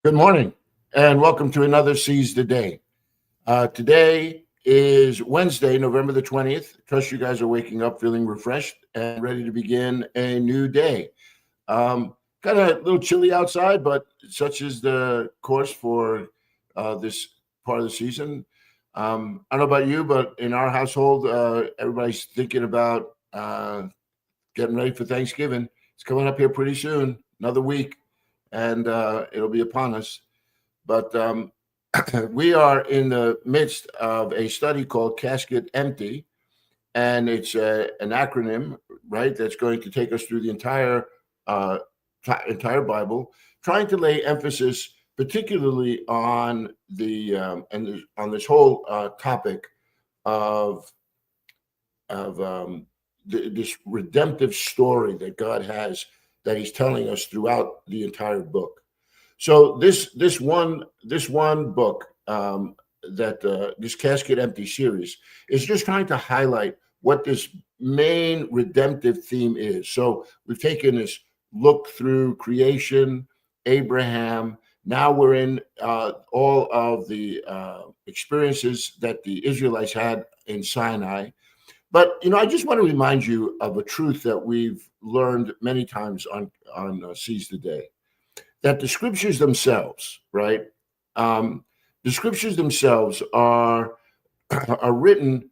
Good morning, and welcome to another Seize the Day. Today is Wednesday, November the 20th. Trust you guys are waking up feeling refreshed and ready to begin a new day. Kind of a little chilly outside, but such is the course for this part of the season. I don't know about you, but in our household, everybody's thinking about getting ready for Thanksgiving. It's coming up here pretty soon, another week, and it'll be upon us. But we are in the midst of a study called CASKET Empty, and it's an acronym, right? That's going to take us through the entire Bible, trying to lay emphasis particularly on on this whole topic of this redemptive story that God has, that He's telling us throughout the entire book. So this one book, this Casket Empty series, is just trying to highlight what this main redemptive theme is. So we've taken this look through creation, Abraham. Now we're in all of the experiences that the Israelites had in Sinai. But I just want to remind you of a truth that we've learned many times on Seize the Day, that the scriptures themselves, right? The scriptures themselves are written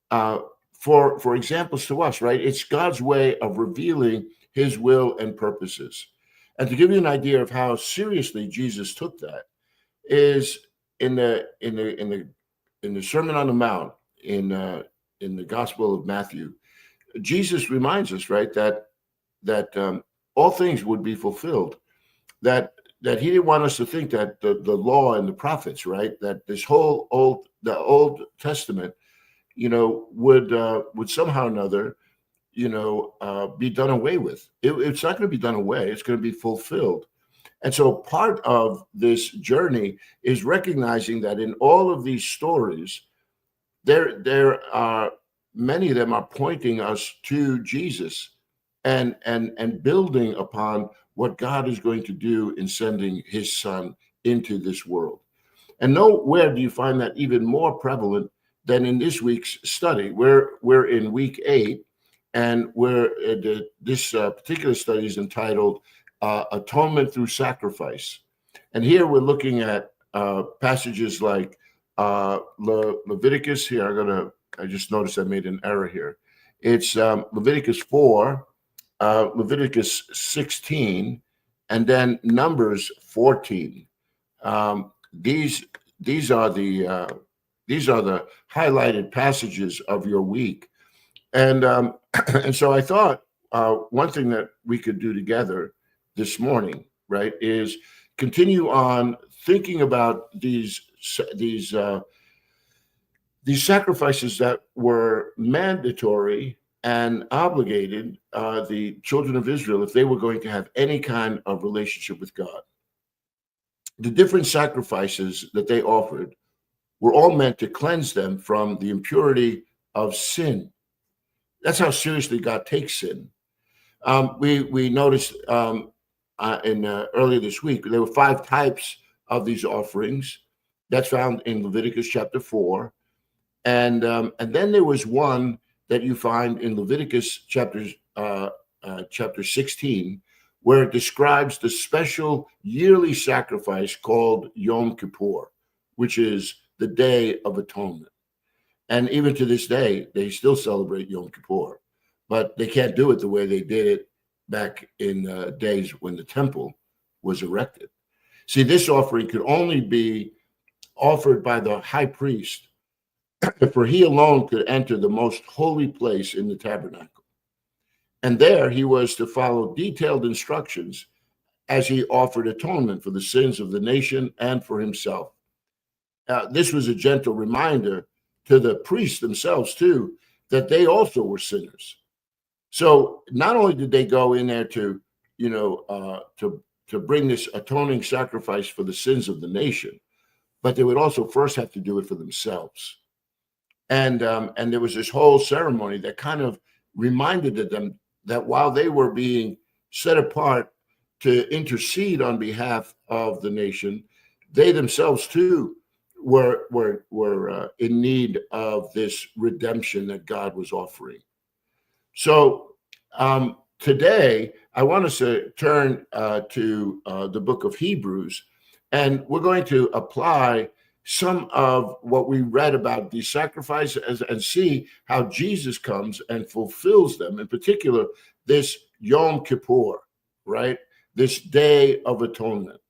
for examples to us, right? It's God's way of revealing His will and purposes. And to give you an idea of how seriously Jesus took that, is in the Sermon on the Mount in the Gospel of Matthew. Jesus reminds us, right, that all things would be fulfilled. That He didn't want us to think that the law and the prophets, right, that this whole Old Testament, would somehow or another, be done away with. It's not going to be done away. It's going to be fulfilled. And so part of this journey is recognizing that in all of these stories, there are many of them are pointing us to Jesus and building upon what God is going to do in sending His Son into this world. And nowhere do you find that even more prevalent than in this week's study. We're in week 8, and this particular study is entitled Atonement Through Sacrifice. And here we're looking at passages like Leviticus. Here, I just noticed I made an error here. It's Leviticus 4, Leviticus 16, and then Numbers 14. These are the highlighted passages of your week, and and so I thought one thing that we could do together this morning, right, is continue on thinking about these sacrifices that were mandatory and obligated the children of Israel if they were going to have any kind of relationship with God. The different sacrifices that they offered were all meant to cleanse them from the impurity of sin. That's how seriously God takes sin. We noticed earlier this week, there were 5 types of these offerings. That's found in Leviticus chapter 4. And then there was one that you find in Leviticus chapter 16, where it describes the special yearly sacrifice called Yom Kippur, which is the Day of Atonement. And even to this day, they still celebrate Yom Kippur, but they can't do it the way they did it back in days when the temple was erected. See, this offering could only be offered by the high priest, for he alone could enter the most holy place in the tabernacle. And there he was to follow detailed instructions as he offered atonement for the sins of the nation and for himself. This was a gentle reminder to the priests themselves, too, that they also were sinners. So not only did they go in there to bring this atoning sacrifice for the sins of the nation, but they would also first have to do it for themselves. And there was this whole ceremony that kind of reminded them that while they were being set apart to intercede on behalf of the nation, they themselves too were in need of this redemption that God was offering. So today, I want us to turn to the book of Hebrews, and we're going to apply some of what we read about these sacrifices and see how Jesus comes and fulfills them, in particular, this Yom Kippur, right? This Day of Atonement.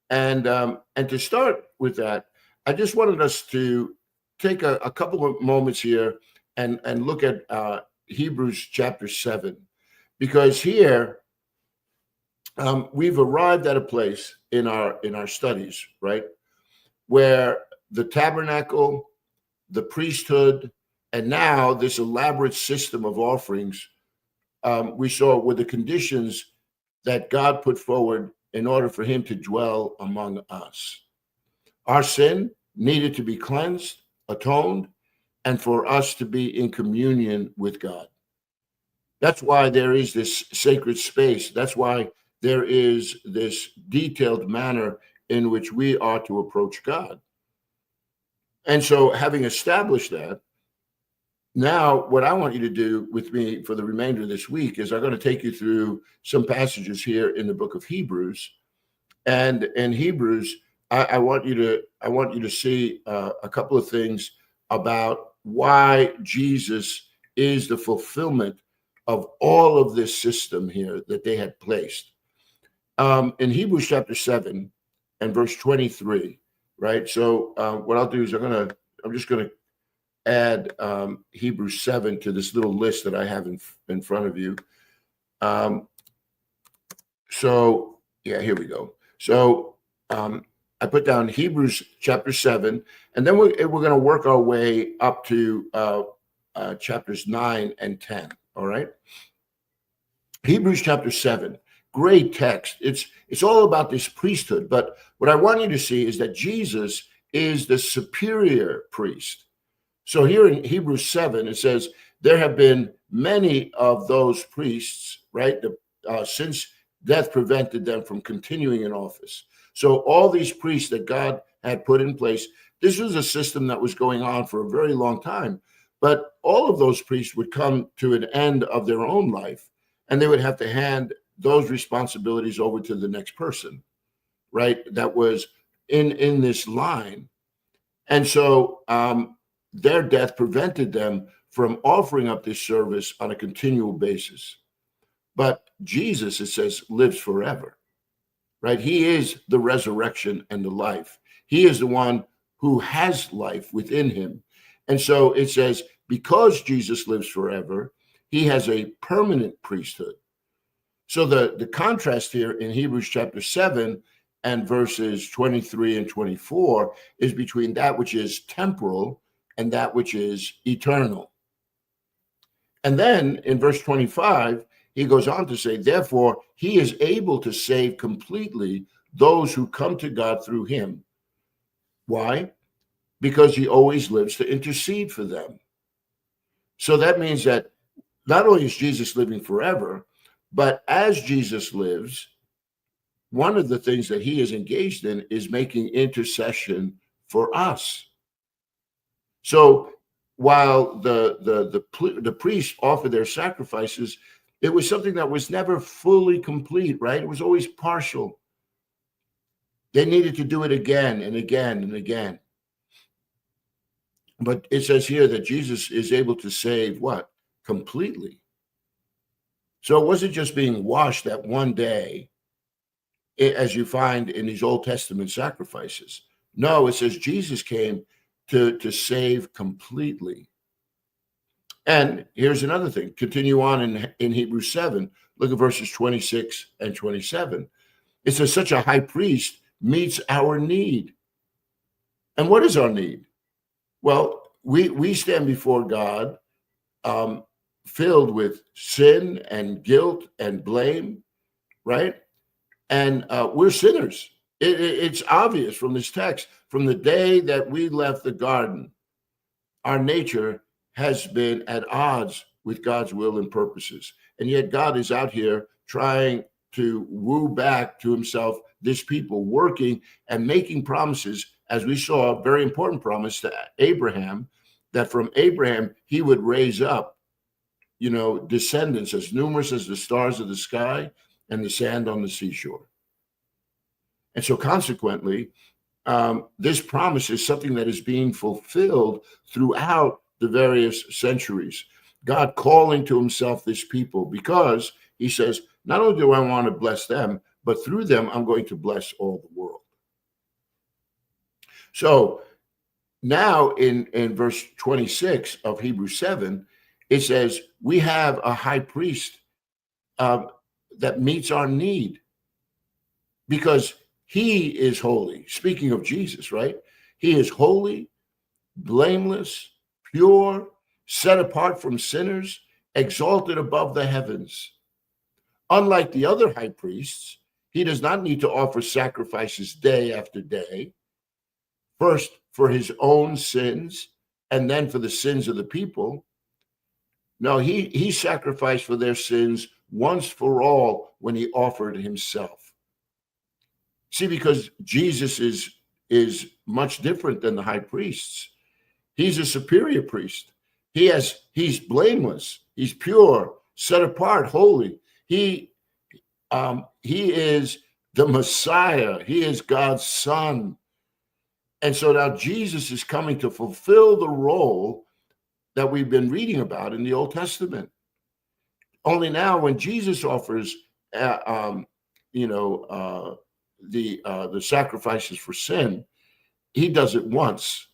And to start with that, I just wanted us to take a couple of moments here and look at Hebrews chapter 7, because here we've arrived at a place in our studies, right, where the tabernacle, the priesthood, and now this elaborate system of offerings we saw were the conditions that God put forward in order for him to dwell among us. Our sin needed to be cleansed, atoned, and for us to be in communion with God. That's why there is this sacred space. That's why there is this detailed manner in which we are to approach God. And so, having established that, now what I want you to do with me for the remainder of this week is I'm going to take you through some passages here in the book of Hebrews. And in Hebrews, I want you to see a couple of things about why Jesus is the fulfillment of all of this system here that they had placed. In Hebrews chapter 7 and verse 23, right? So what I'll do is I'm just going to add Hebrews 7 to this little list that I have in front of you. So yeah, here we go. So I put down Hebrews chapter 7, and then we're going to work our way up to chapters 9 and 10. All right. Hebrews chapter 7, great text. It's all about this priesthood. But what I want you to see is that Jesus is the superior priest. So here in Hebrews 7, it says, there have been many of those priests, right, since death prevented them from continuing in office. So all these priests that God had put in place, this was a system that was going on for a very long time. But all of those priests would come to an end of their own life, and they would have to hand those responsibilities over to the next person, right, that was in this line. And so their death prevented them from offering up this service on a continual basis. But Jesus, it says, lives forever, right? He is the resurrection and the life. He is the one who has life within him. And so it says, because Jesus lives forever, he has a permanent priesthood. So the contrast here in Hebrews chapter 7 and verses 23 and 24 is between that which is temporal and that which is eternal. And then in verse 25, he goes on to say, therefore, he is able to save completely those who come to God through him. Why? Because he always lives to intercede for them. So that means that not only is Jesus living forever, but as Jesus lives, one of the things that he is engaged in is making intercession for us. So while the priests offered their sacrifices, it was something that was never fully complete, right? It was always partial. They needed to do it again and again and again. But it says here that Jesus is able to save what? Completely. So it wasn't just being washed that one day, as you find in these Old Testament sacrifices. No, it says Jesus came to save completely. And here's another thing. Continue on in Hebrews 7. Look at verses 26 and 27. It says, such a high priest meets our need. And what is our need? Well, we stand before God filled with sin and guilt and blame, right? And we're sinners. It's obvious from this text. From the day that we left the garden, our nature has been at odds with God's will and purposes. And yet God is out here trying to woo back to himself this people, working and making promises, as we saw, a very important promise to Abraham, that from Abraham he would raise up, descendants as numerous as the stars of the sky and the sand on the seashore. And so consequently, this promise is something that is being fulfilled throughout the various centuries. God calling to himself this people, because he says, not only do I want to bless them, but through them, I'm going to bless all the world. So now in verse 26 of Hebrews 7, it says, we have a high priest that meets our need, because he is holy. Speaking of Jesus, right? He is holy, blameless, pure, set apart from sinners, exalted above the heavens. Unlike the other high priests, he does not need to offer sacrifices day after day, first for his own sins and then for the sins of the people. No, he sacrificed for their sins once for all when he offered himself. See, because Jesus is much different than the high priests. He's a superior priest. He's blameless. He's pure, set apart, holy. He is the Messiah. He is God's Son. And so now Jesus is coming to fulfill the role that we've been reading about in the Old Testament. Only now, when Jesus offers, the sacrifices for sin, he does it once,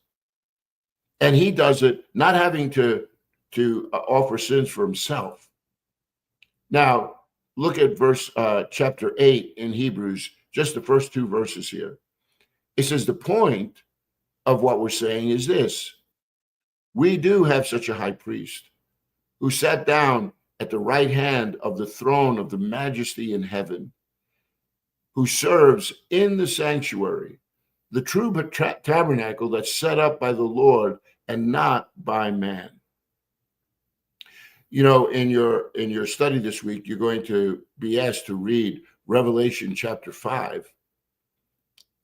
and he does it not having to offer sins for himself. Now, look at chapter 8 in Hebrews, just the first two verses here. It says the point of what we're saying is this: we do have such a high priest who sat down at the right hand of the throne of the majesty in heaven, who serves in the sanctuary, the true tabernacle that's set up by the Lord and not by man. In your study this week, you're going to be asked to read Revelation chapter 5.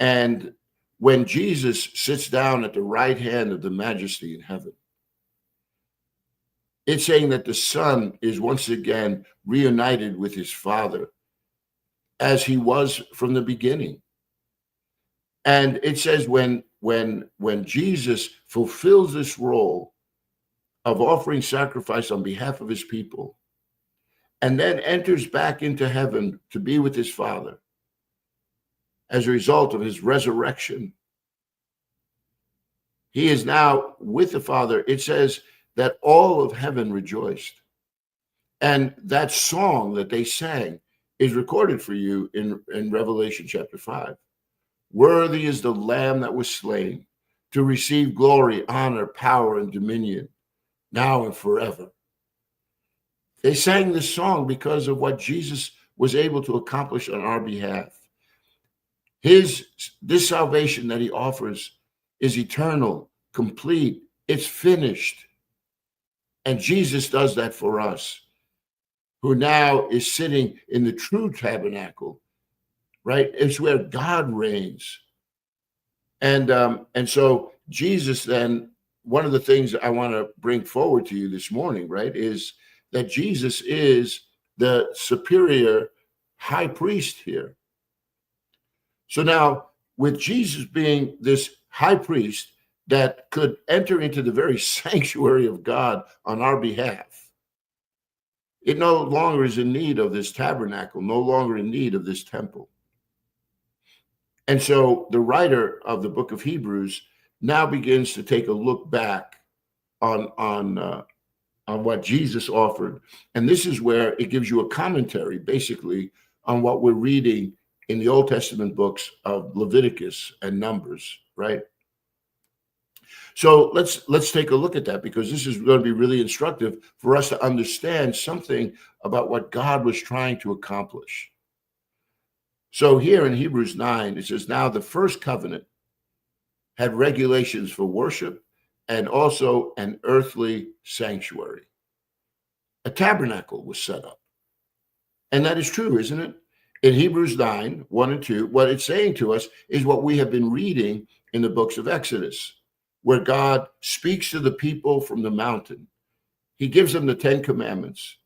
And when Jesus sits down at the right hand of the majesty in heaven, it's saying that the Son is once again reunited with his Father, as he was from the beginning. And it says when Jesus fulfills this role of offering sacrifice on behalf of his people, and then enters back into heaven to be with his Father as a result of his resurrection, he is now with the Father. It says that all of heaven rejoiced. And that song that they sang is recorded for you in Revelation chapter 5. Worthy is the Lamb that was slain to receive glory, honor, power, and dominion, now and forever. They sang this song because of what Jesus was able to accomplish on our behalf. This salvation that he offers is eternal, complete, it's finished. And Jesus does that for us, who now is sitting in the true tabernacle, right? It's where God reigns. And so Jesus, then, one of the things I want to bring forward to you this morning, right, is that Jesus is the superior high priest here. So now, with Jesus being this high priest that could enter into the very sanctuary of God on our behalf, it no longer is in need of this tabernacle, no longer in need of this temple. And so the writer of the book of Hebrews now begins to take a look back on what Jesus offered. And this is where it gives you a commentary, basically, on what we're reading in the Old Testament books of Leviticus and Numbers, right? So let's take a look at that, because this is going to be really instructive for us to understand something about what God was trying to accomplish. So here in Hebrews 9, it says, now the first covenant had regulations for worship and also an earthly sanctuary. A tabernacle was set up. And that is true, isn't it? In Hebrews 9, 1 and 2, what it's saying to us is what we have been reading in the books of Exodus, where God speaks to the people from the mountain. He gives them the 10 commandments.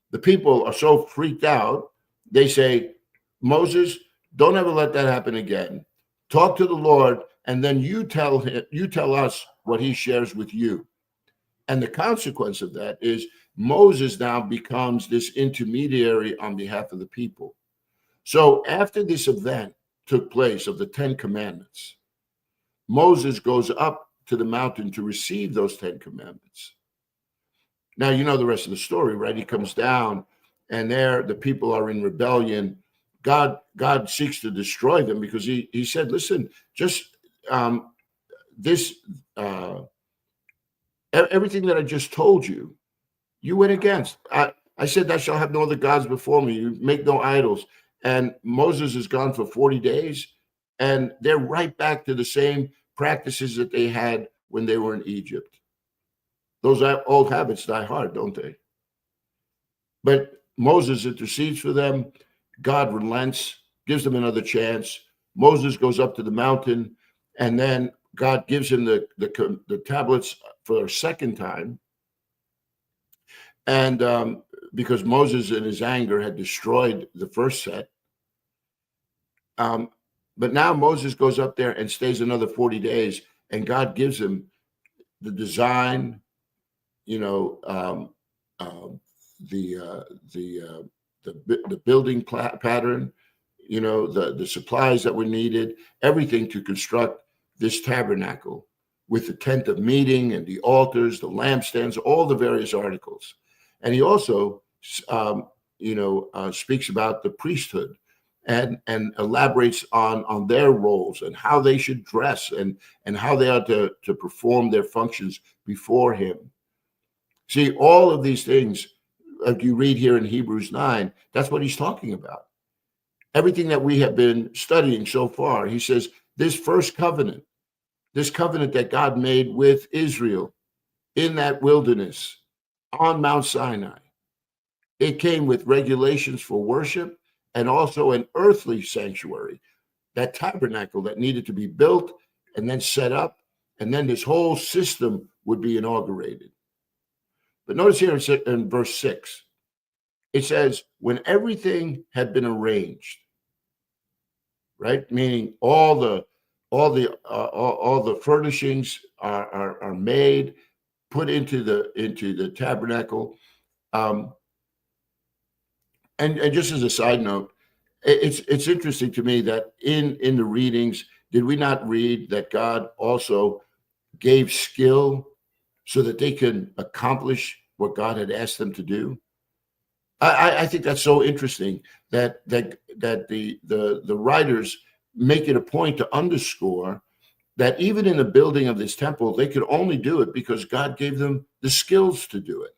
The people are so freaked out, they say, Moses, don't ever let that happen again. Talk to the Lord, and then you tell us what he shares with you. And the consequence of that is Moses now becomes this intermediary on behalf of the people. So after this event took place of the 10 commandments, Moses goes up to the mountain to receive those 10 commandments. Now, you know the rest of the story, right? He comes down, and there the people are in rebellion. God seeks to destroy them because he said, listen, just this, everything that I just told you, you went against. I said, thou shalt have no other gods before me. You make no idols. And Moses is gone for 40 days, and they're right back to the same practices that they had when they were in Egypt. Those old habits die hard, don't they? But Moses intercedes for them. God relents, gives them another chance. Moses goes up to the mountain, and then God gives him the tablets for a second time. And because Moses, in his anger, had destroyed the first set. But now Moses goes up there and stays another 40 days, and God gives him the design, the building pattern, the supplies that were needed, everything to construct this tabernacle with the tent of meeting and the altars, the lampstands, all the various articles. And he also, speaks about the priesthood and elaborates on their roles and how they should dress and how they are to perform their functions before him. See, all of these things, like you read here in Hebrews 9, that's what he's talking about. Everything that we have been studying so far, he says, this covenant that God made with Israel in that wilderness on Mount Sinai, it came with regulations for worship and also an earthly sanctuary, that tabernacle that needed to be built and then set up, and then this whole system would be inaugurated. But notice here in verse 6, it says, when everything had been arranged, right? Meaning all the furnishings are made, put into the tabernacle. And just as a side note, it's interesting to me that in the readings, did we not read that God also gave skill so that they can accomplish what God had asked them to do? I think that's so interesting that the writers make it a point to underscore that even in the building of this temple, they could only do it because God gave them the skills to do it.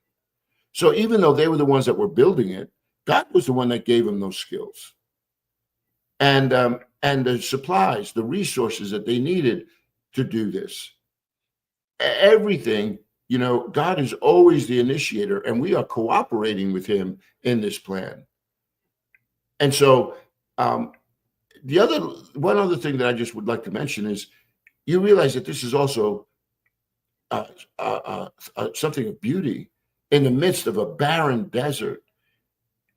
So even though they were the ones that were building it, God was the one that gave them those skills. And the supplies, the resources that they needed to do this. Everything, God is always the initiator, and we are cooperating with him in this plan. And so one other thing that I just would like to mention is you realize that this is also something of beauty. In the midst of a barren desert,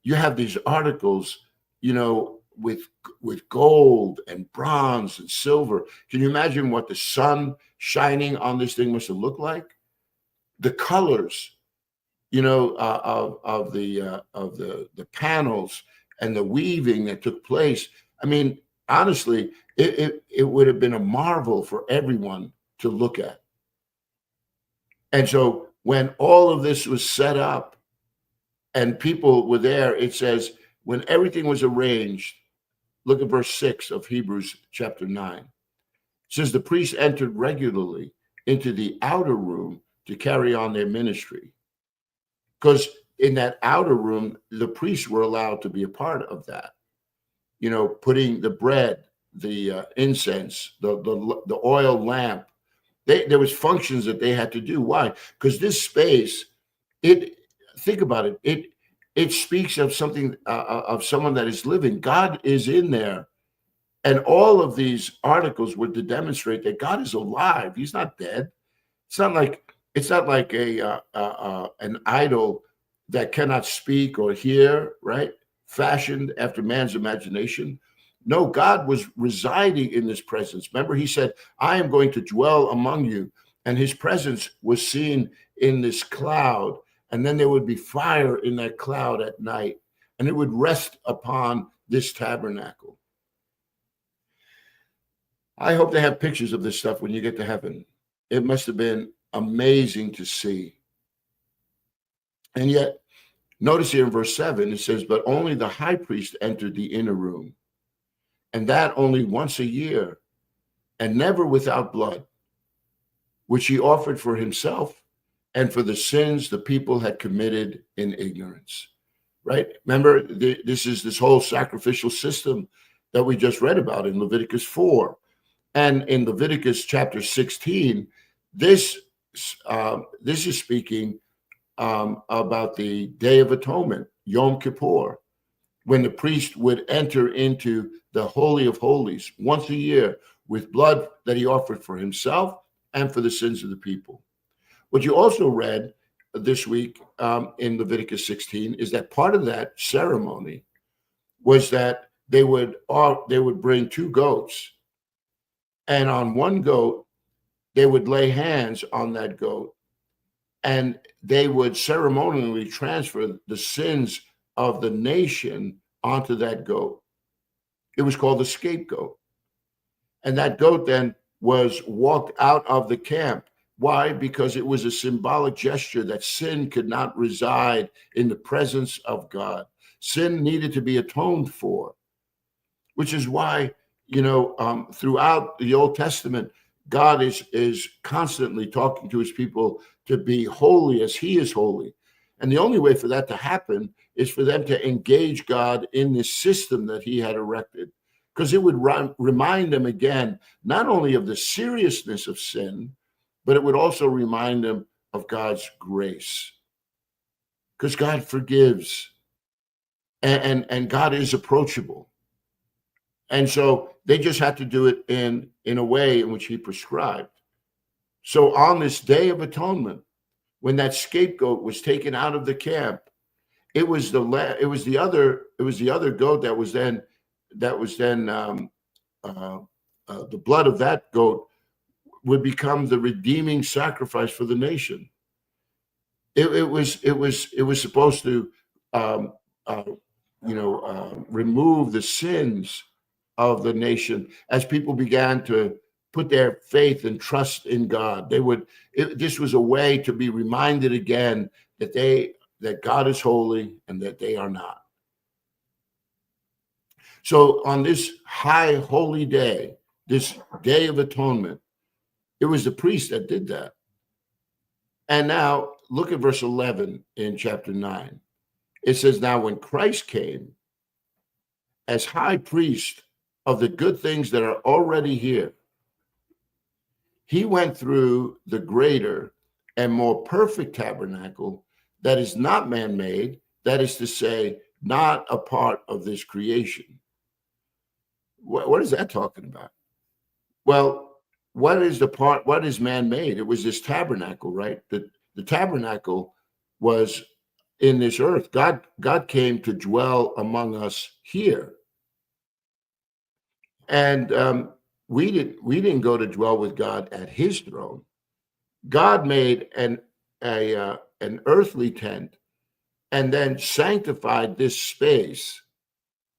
you have these articles, with gold and bronze and silver. Can you imagine what the sun shining on this thing must have looked like? The colors, of the panels and the weaving that took place. I mean, honestly, it would have been a marvel for everyone to look at. And so when all of this was set up and people were there, it says, when everything was arranged, look at verse 6 of Hebrews chapter 9. It says the priests entered regularly into the outer room to carry on their ministry. Because in that outer room, the priests were allowed to be a part of that. Putting the bread, the incense, the oil lamp. There was functions that they had to do. Why? Because this space, think about it. it speaks of something, of someone that is living. God is in there. And all of these articles were to demonstrate that God is alive. He's not dead. It's not like an idol that cannot speak or hear, right? Fashioned after man's imagination. No, God was residing in this presence. Remember, he said, I am going to dwell among you. And his presence was seen in this cloud. And then there would be fire in that cloud at night. And it would rest upon this tabernacle. I hope they have pictures of this stuff when you get to heaven. It must have been amazing to see. And yet, notice here in verse 7, it says, but only the high priest entered the inner room, and that only once a year, and never without blood, which he offered for himself and for the sins the people had committed in ignorance. Right? Remember, this is this whole sacrificial system that we just read about in Leviticus 4. And in Leviticus chapter 16, this is speaking about the Day of Atonement, Yom Kippur, when the priest would enter into the Holy of Holies once a year with blood that he offered for himself and for the sins of the people. What you also read this week in Leviticus 16 is that part of that ceremony was that they would bring 2 goats, and on one goat, they would lay hands on that goat, and they would ceremonially transfer the sins of the nation onto that goat. It was called the scapegoat. And that goat then was walked out of the camp. Why? Because it was a symbolic gesture that sin could not reside in the presence of God. Sin needed to be atoned for, which is why, throughout the Old Testament, God is constantly talking to his people to be holy as he is holy. And the only way for that to happen is for them to engage God in this system that he had erected, because it would remind them again, not only of the seriousness of sin, but it would also remind them of God's grace, because God forgives and God is approachable. And so they just had to do it in a way in which he prescribed. So on this Day of Atonement, when that scapegoat was taken out of the camp, it was the other goat that was then the blood of that goat would become the redeeming sacrifice for the nation. It was supposed to remove the sins of the nation as people began to put their faith and trust in God. This was a way to be reminded again that God is holy and that they are not. So on this high holy day, this Day of Atonement, it was the priest that did that. And now look at verse 11 in chapter 9. It says, now when Christ came as high priest of the good things that are already here, he went through the greater and more perfect tabernacle that is not man-made, that is to say, not a part of this creation. What is that talking about? Well, what is man-made? It was this tabernacle, right? The tabernacle was in this earth. God came to dwell among us here. And we didn't go to dwell with God at his throne. God made an earthly tent and then sanctified this space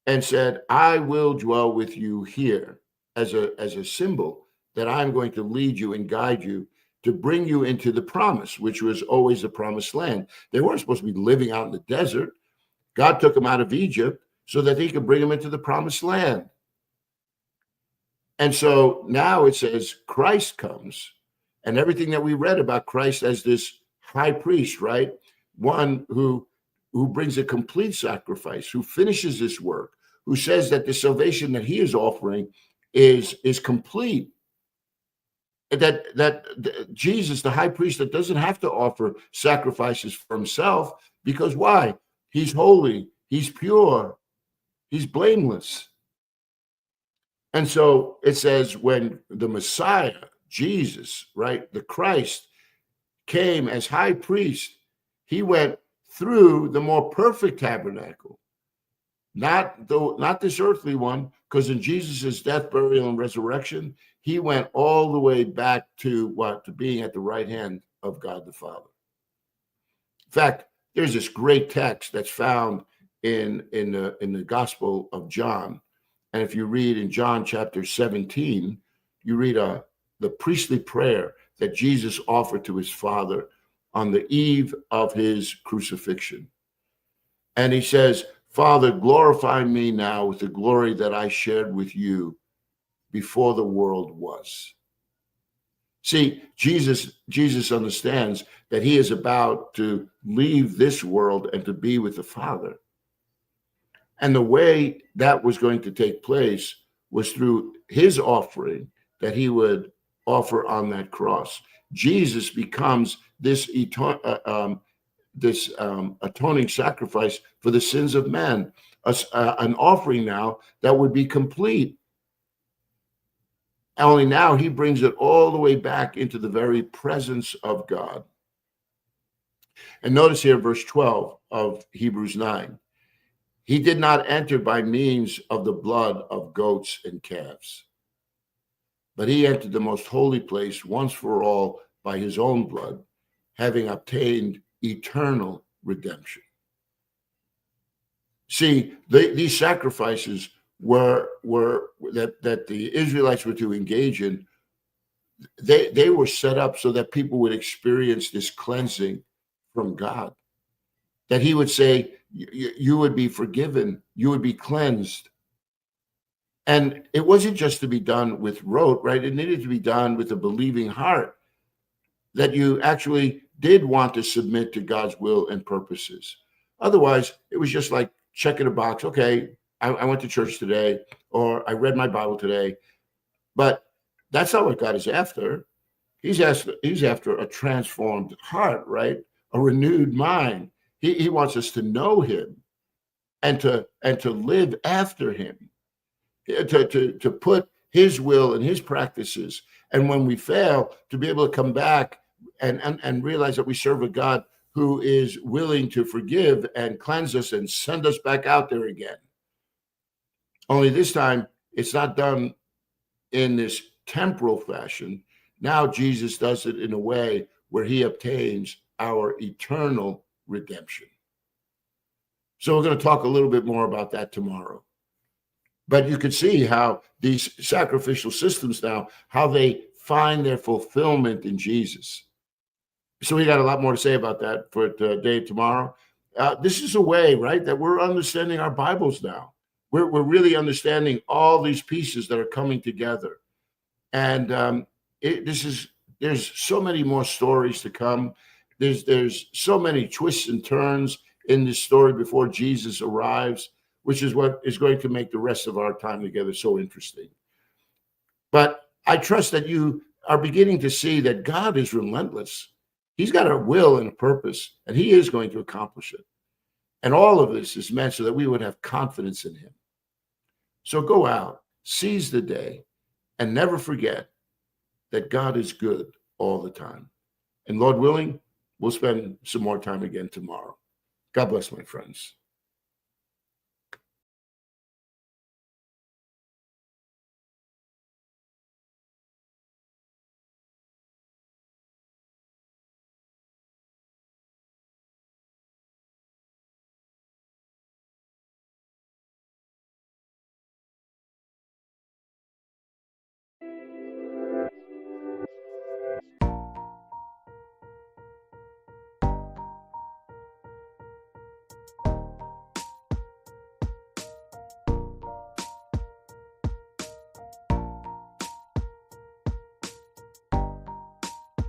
and said, I will dwell with you here as a symbol that I'm going to lead you and guide you to bring you into the promise, which was always the promised land. They weren't supposed to be living out in the desert. God took them out of Egypt so that he could bring them into the promised land. And so now it says Christ comes, and everything that we read about Christ as this high priest, right? One who brings a complete sacrifice, who finishes this work, who says that the salvation that he is offering is complete. That Jesus, the high priest, that doesn't have to offer sacrifices for himself, because why? He's holy. He's pure. He's blameless. And so it says when the Messiah, Jesus, right, the Christ, came as high priest, he went through the more perfect tabernacle, not this earthly one, because in Jesus's death, burial, and resurrection, he went all the way back to what? To being at the right hand of God the Father. In fact, there's this great text that's found in the Gospel of John. And if you read in John chapter 17, you read the priestly prayer that Jesus offered to his Father on the eve of his crucifixion. And he says, Father, glorify me now with the glory that I shared with you before the world was. See, Jesus understands that he is about to leave this world and to be with the Father. And the way that was going to take place was through his offering that he would offer on that cross. Jesus becomes this atoning sacrifice for the sins of man, an offering now that would be complete. Only now he brings it all the way back into the very presence of God. And notice here, verse 12 of Hebrews 9. He did not enter by means of the blood of goats and calves, but he entered the most holy place once for all by his own blood, having obtained eternal redemption. See, these sacrifices were that the Israelites were to engage in. They were set up so that people would experience this cleansing from God, that he would say, you would be forgiven, you would be cleansed. And it wasn't just to be done with rote, right? It needed to be done with a believing heart, that you actually did want to submit to God's will and purposes. Otherwise, it was just like checking a box. Okay, I went to church today, or I read my Bible today. But that's not what God is after. He's after a transformed heart, right? A renewed mind. He wants us to know him and to live after him, to put his will and his practices. And when we fail, to be able to come back and realize that we serve a God who is willing to forgive and cleanse us and send us back out there again. Only this time, it's not done in this temporal fashion. Now Jesus does it in a way where he obtains our eternal redemption. So we're going to talk a little bit more about that tomorrow. But you can see how these sacrificial systems now, how they find their fulfillment in Jesus. So we got a lot more to say about that for today, tomorrow. This is a way, right, that we're understanding our Bibles now. We're really understanding all these pieces that are coming together. And there's so many more stories to come. There's so many twists and turns in this story before Jesus arrives, which is what is going to make the rest of our time together so interesting. But I trust that you are beginning to see that God is relentless. He's got a will and a purpose, and he is going to accomplish it. And all of this is meant so that we would have confidence in him. So go out, seize the day, and never forget that God is good all the time. And Lord willing, we'll spend some more time again tomorrow. God bless, my friends.